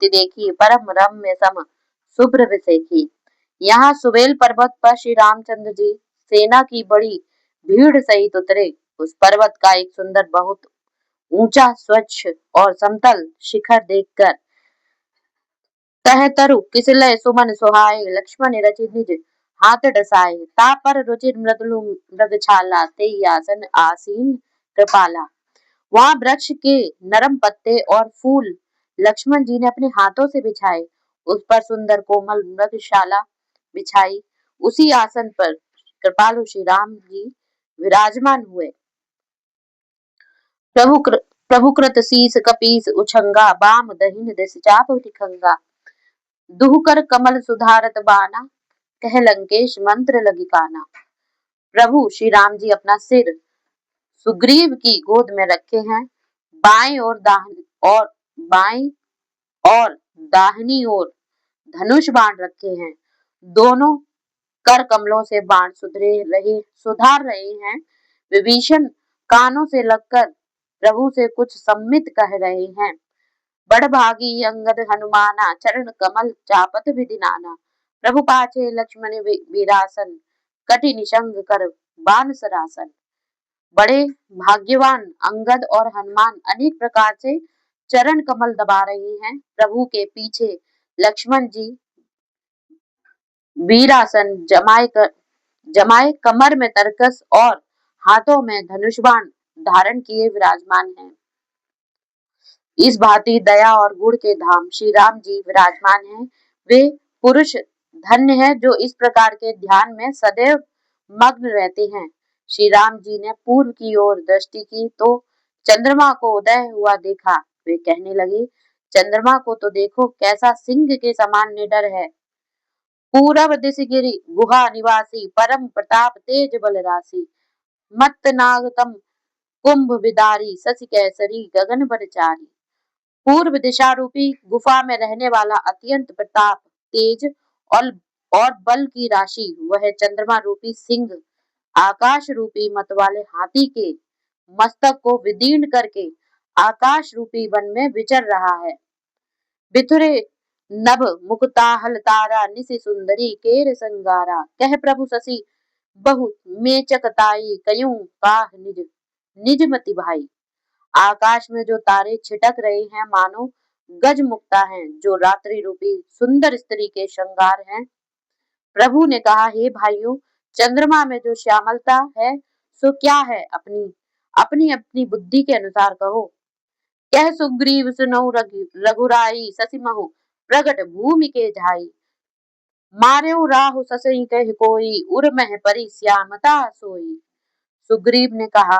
दीप्ति देखी, परम रम्य सम शुभ्र विसेखी। यहाँ सुबेल पर्वत पर श्री रामचंद्र जी सेना की बड़ी भीड़ सहित उतरे। उस पर्वत का एक सुंदर बहुत ऊंचा स्वच्छ और समतल शिखर देखकर कह तरु किसलय सुमन सुहाए, लक्ष्मण रचि निज हाथ डसाए। ता पर रुचिर मृदुल मृगछाला, तेई आसन आसीन कृपाला। वहां वृक्ष के नरम पत्ते और फूल लक्ष्मण जी ने अपने हाथों से बिछाए। उस पर सुंदर कोमल मृगशाला बिछाई। उसी आसन पर कृपालु श्री राम जी विराजमान हुए। प्रभु कृत शीस कपीस उछंगा, बाम दहिन दिस चाप खंगा। दुहकर कमल सुधारत बाना, कह लंकेश मंत्र लगी काना। प्रभु श्री राम जी अपना सिर सुग्रीव की गोद में रखे हैं। बाएं और दाहिनी ओर धनुष बाण रखे हैं। दोनों कर कमलों से बाण सुधार रहे हैं। विभीषण कानों से लगकर प्रभु से कुछ सम्मित कह रहे हैं। बड़भागी अंगद हनुमाना, चरण कमल चापत विधि नाना। प्रभु पाछे लक्ष्मण वीरासन, कटि निशंग कर बान सरासन। बड़े भाग्यवान अंगद और हनुमान अनेक प्रकार से चरण कमल दबा रहे हैं। प्रभु के पीछे लक्ष्मण जी वीरासन जमाए कमर में तरकस और हाथों में धनुष बाण धारण किए विराजमान हैं। इस भांति दया और गुण के धाम श्री राम जी विराजमान हैं। वे पुरुष धन्य है जो इस प्रकार के ध्यान में सदैव मग्न रहते हैं। श्री राम जी ने पूर्व की ओर दृष्टि की तो चंद्रमा को उदय हुआ देखा। वे कहने लगे, चंद्रमा को तो देखो कैसा सिंह के समान निडर है। पूरब दिश गिरि गुहा निवासी, परम प्रताप तेज बल राशि। मत्त नागतम कुंभ विदारी, शशि केसरी गगन बरचारी। पूर्व दिशा रूपी गुफा में रहने वाला अत्यंत प्रताप तेज और बल की राशि वह चंद्रमा रूपी सिंह आकाश रूपी मत वाले हाथी के मस्तक को विदीर्ण करके आकाश रूपी वन में विचर रहा है। बिथुरे नभ मुकुताहल तारा, निशि सुंदरी केर संगारा। कह प्रभु शशि बहु मेचकताई, कयूं काह निज निज मति भाई। आकाश में जो तारे छिटक रहे हैं मानो गज मुक्ता हैं, जो रात्रि रूपी सुंदर स्त्री के श्रृंगार हैं। प्रभु ने कहा, हे भाइयों, चंद्रमा में जो श्यामलता है सो क्या है, अपनी अपनी अपनी बुद्धि के अनुसार कहो। कह सुग्रीव सुनऊ रघुराई, शशि महु प्रगट भूमि के झाई। मार्यो राहु ससई कह कोई, उर मह परी श्यामता सोई। सुग्रीव ने कहा,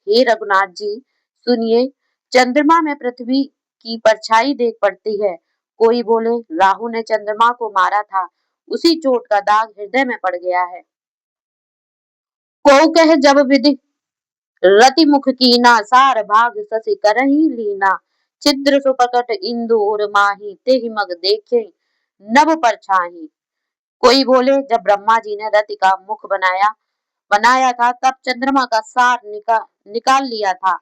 हे रघुनाथ जी सुनिए, चंद्रमा में पृथ्वी की परछाई देख पड़ती है। कोई बोले राहु ने चंद्रमा को मारा था, उसी चोट का दाग हृदय में पड़ गया है। को कह जब विधि रति मुख कीना, सार भाग शशि करही लीना। छिद्र सुप्रकट इंदु उर माही, तेहि मग देखे नभ परछाही। कोई बोले जब ब्रह्मा जी ने रति का मुख बनाया था तब चंद्रमा का सार निकाल लिया था।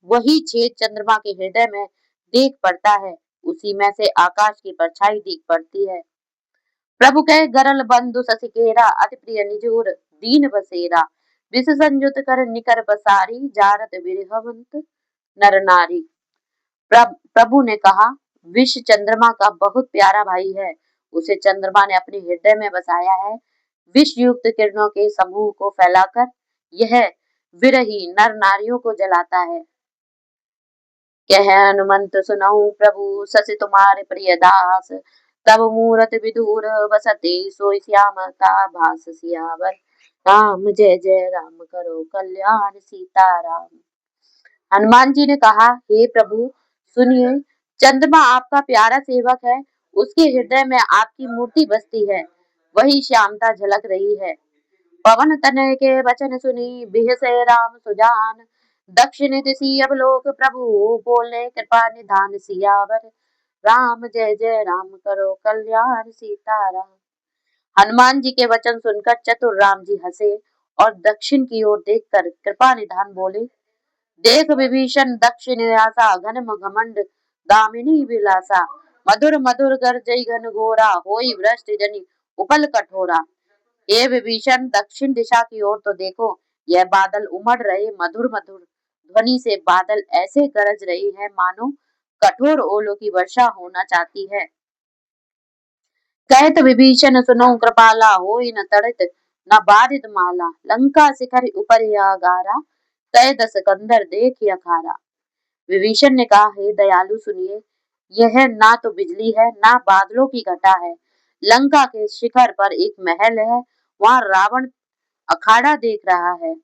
वही छेद चंद्रमा के हृदय में देख पड़ता है, उसी में से आकाश की परछाई दिख पड़ती है। प्रभु कहे गरल बंधु शशि केरा, अति प्रिय निजूर दीन बसेरा। विष संयुत कर निकर पसारी, जारत विरहवंत नर नारी। प्रभु ने कहा, विष चंद्रमा का बहुत प्यारा भाई है, उसे चंद्रमा ने अपने हृदय में बसाया है। विष युक्त किरणों के समूह को फैलाकर यह विरही नर नारियों को जलाता है। कह हनुमंत सुनऊ प्रभु, शशि तुम्हारे प्रिय दास। तब मूरत विदूर बसते, सोई श्यामता भास सियावर। राम जय जय राम करो कल्याण सीताराम। हनुमान जी ने कहा, हे प्रभु सुनिए, चंद्रमा आपका प्यारा सेवक है, उसके हृदय में आपकी मूर्ति बसती है, वही श्यामता झलक रही है। पवन तनय के वचन सुनी, बिहसे राम सुजान। दक्षिण दिशि अवलोक प्रभु, बोले कृपा निधान सियावर। राम जय जय राम करो कल्याण सीताराम। हनुमान जी के वचन सुनकर चतुर राम जी हंसे और दक्षिण की ओर देखकर कृपा निधान बोले, देख विभीषण दक्षिण आसा, घन घमंड दामिनी विलासा। मधुर मधुर गरजई घन घोरा, होई भ्रष्ट जनि उपल कठोरा। हे विभीषण, दक्षिण दिशा की ओर तो देखो, यह बादल उमड़ रहे मधुर मधुर ध्वनि से। बादल ऐसे गरज रही है मानो कठोर ओलों की वर्षा होना चाहती है। कहत विभीषण सुनो कृपाला, होई न तड़ित न बारित माला। लंका शिखर ऊपर गारा, तय दस कंधर देख अखारा। विभीषण ने कहा, हे दयालु सुनिए, यह ना तो बिजली है ना बादलों की घटा है। लंका के शिखर पर एक महल है, वहां रावण अखाड़ा देख रहा है।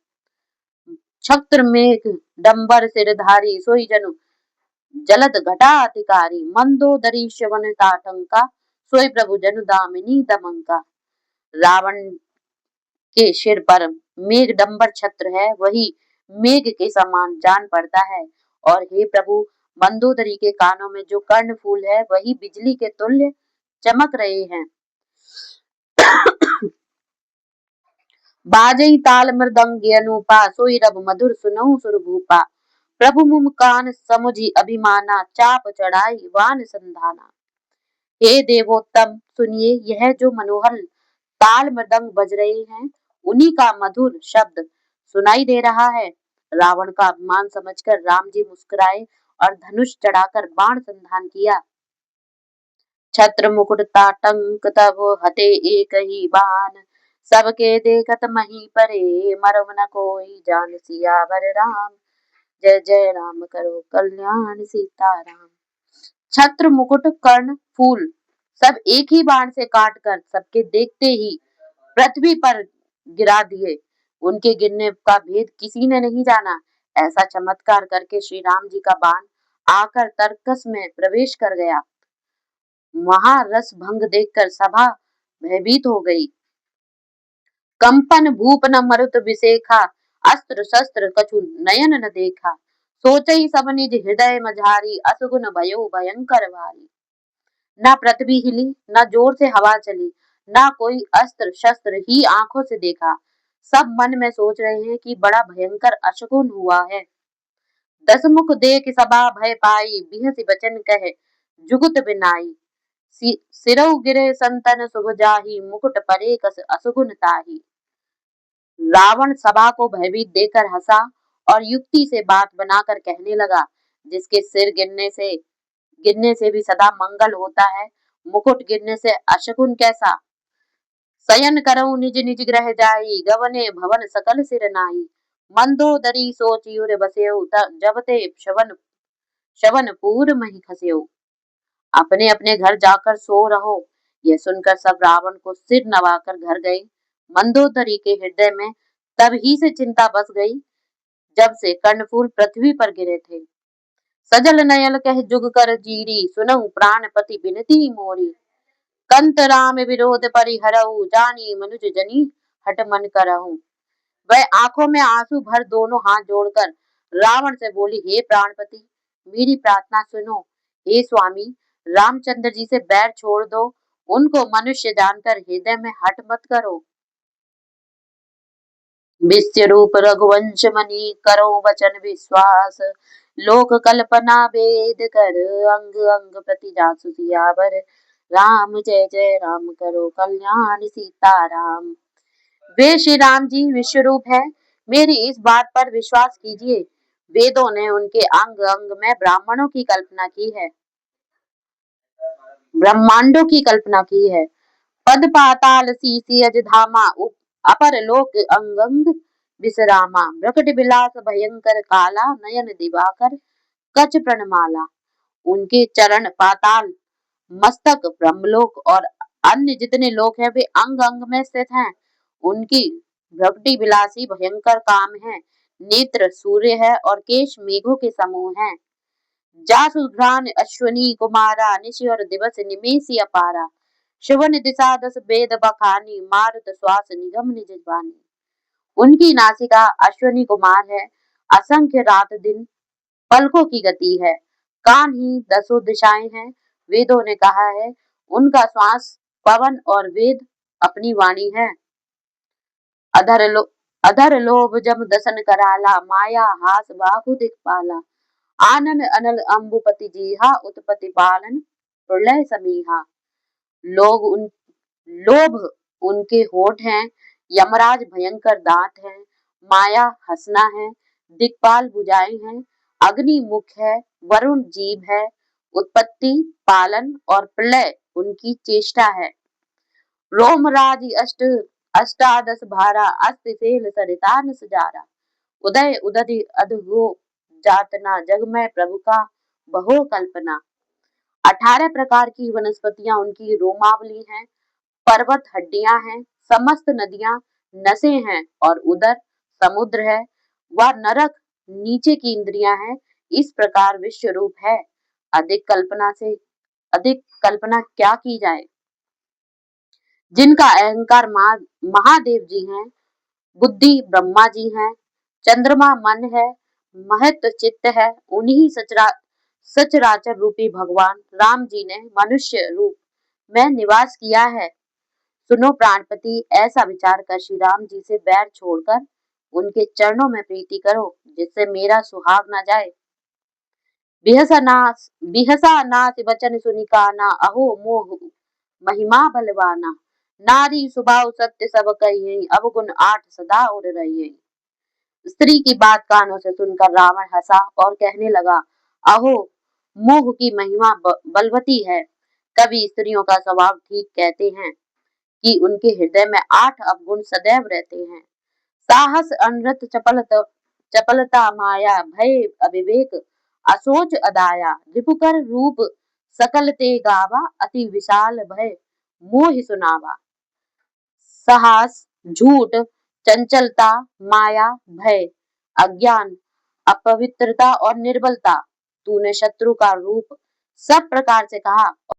छत्र मेघ डंबर सिरधारी, सोई जनु जलद घटा अधिकारी। मंदोदरी श्रवण ताटंका, सोई प्रभु जनु दामिनी दमंका। रावण के सिर पर मेघ डंबर छत्र है, वही मेघ के समान जान पड़ता है। और हे प्रभु, मंदोदरी के कानों में जो कर्ण फूल है वही बिजली के तुल्य चमक रहे हैं। बाजई ताल मृदंग अनूपा, सोई रब मधुर सुनऊ सुरभूपा। प्रभु मुम कान समुझी अभिमाना, चाप चढ़ाई वान संधाना। हे देवोत्तम सुनिए, यह जो मनोहर ताल मृदंग बज रहे हैं, उन्हीं का मधुर शब्द सुनाई दे रहा है। रावण का अपमान समझकर राम जी मुस्कुराए और धनुष चढ़ाकर बाण संधान किया। छत्र मुकुट ताटंक तब हते एक ही बान, सबके देखत मही परे, मरम न कोई जान सियावर राम। जय जय राम करो कल्याण सीताराम। छत्र मुकुट कर्ण फूल सब एक ही बाण से काटकर सबके देखते ही पृथ्वी पर गिरा दिए। उनके गिरने का भेद किसी ने नहीं जाना। ऐसा चमत्कार करके श्री राम जी का बाण आकर तरकस में प्रवेश कर गया। महारस भंग देखकर सभा भयभीत हो गई। कंपन भूप न मरुत विसेखा, अस्त्र शस्त्र कछु नयन न देखा। सोचई सब निज हृदय मझारी, असुगुन भयो भयंकर भारी। ना पृथ्वी हिली, ना जोर से हवा चली, ना कोई अस्त्र शस्त्र ही आंखों से देखा। सब मन में सोच रहे हैं कि बड़ा भयंकर अशकुन हुआ है। दसमुख देख सभा भय पाई, बिहसी बचन कहे जुगुत बिनाई। सिरऊ गिरे संतन शुभ जाहि, मुकुट परे कस असुगुन ताहि। रावण सभा को भयभीत देखकर हंसा और युक्ति से बात बनाकर कहने लगा, जिसके सिर गिरने से भी सदा मंगल होता है, मुकुट गिरने से अशकुन कैसा। शयन करऊ निज निज ग्रह जाई, गवने भवन सकल सिर नाई। मंदोदरी सोची उर बसेऊ, जब ते शवन पूर मही खसेऊ। अपने अपने घर जाकर सो रहो। यह सुनकर सब रावण को सिर नवाकर घर गए। मंदोदरी के हृदय में तभी से चिंता बस गई जब से कर्णफूल पृथ्वी पर गिरे थे। सजल नयल कह जुग कर जीरी, सुनऊ प्राणपति बिनती मोरी। कंत राम विरोध परिहरऊ, जानी मनुज जनी हट मन करहूं। वह आंखों में आंसू भर दोनों हाथ जोड़कर रावण से बोली, हे प्राणपति, मेरी प्रार्थना सुनो। हे स्वामी, रामचंद्र जी से बैर छोड़ दो, उनको मनुष्य जानकर हृदय में हट मत करो। विश्व रूप रघुवंश मणि, करो वचन विश्वास। लोक कल्पना भेद कर, अंग अंग प्रति जासु सियावर। राम जय जय राम करो कल्याण सीताराम। वे श्री राम जी विश्व रूप है, मेरी इस बात पर विश्वास कीजिए। वेदों ने उनके अंग अंग में ब्राह्मणों की कल्पना की है, ब्रह्मांडों की कल्पना की है। पद पाताल सीसी अज धामा, अपर लोक अंग अंग विश्रामा। प्रकट विलास भयंकर काला, नयन दिवाकर कच प्रणमाला। उनके चरण पाताल, मस्तक ब्रह्मलोक और अन्य जितने लोक हैं वे अंग अंग में स्थित हैं। उनकी भ्रगटी विलासी भयंकर काम है, नेत्र सूर्य है और केश मेघों के समूह हैं। जासु घ्राण अश्वनी कुमारा, निशि और दिवस निमेषी अपारा। शुभन दिशा दस वेद बखानी, मारुत श्वास निगम निज बानी। उनकी नासिका अश्वनी कुमार है, असंख्य रात दिन पलकों की गति है। कान ही दसों दिशाएं हैं, वेदों ने कहा है। उनका श्वास पवन और वेद अपनी वाणी है। अधर लो अधर लोभ जम दसन कराला, माया हास बाहु दिखपाला। आनन अनल अम्बुपति जीहा, उत्पत्ति पालन प्रलय समीहा। लोग उन लोभ उनके होठ हैं, यमराज भयंकर दांत हैं, माया हंसना है, दिक्पाल भुजाएं हैं, अग्नि मुख है, वरुण जीभ है, उत्पत्ति पालन और प्रलय उनकी चेष्टा है। रोमराज अष्टादश भारा अस्ति सेल सरितान सजारा। उदय उदधि अधगो जातना जग में प्रभु का बहो कल्पना। 18 प्रकार की वनस्पतियां उनकी रोमावली हैं, पर्वत हड्डियां हैं, समस्त नदियां नसें हैं और उदर समुद्र है। वह नरक नीचे की इंद्रियां हैं। इस प्रकार विश्व रूप है। अधिक कल्पना से अधिक कल्पना क्या की जाए। जिनका अहंकार महादेव जी हैं, बुद्धि ब्रह्मा जी हैं, चंद्रमा मन है, महत्व चित्त है, उन्हीं सचराचर रूपी भगवान राम जी ने मनुष्य रूप में निवास किया है। सुनो प्राणपति, ऐसा विचार कर श्री राम जी से बैर छोड़कर उनके चरणों में प्रीति करो, जिससे मेरा सुहाग न जाए। बिहसा नाथ वचन सुनिकाना, अहो मोह महिमा बलवाना। नारी स्वभाव सत्य सब कहिए, अवगुण 8 सदा उर रही। स्त्री की बात कानों से सुनकर रावण हंसा और कहने लगा, अहो मोह की महिमा बलवती है। कभी स्त्रियों का स्वभाव ठीक कहते हैं कि उनके हृदय में 8 अवगुण सदैव रहते हैं। साहस अनृत चपलता माया भय अविवेक असोच अदाया। रिपुकर रूप सकल ते गावा, अति विशाल भय मोह सुनावा। साहस झूठ चंचलता माया भय अज्ञान अपवित्रता और निर्बलता। तूने शत्रु का रूप सब प्रकार से कहा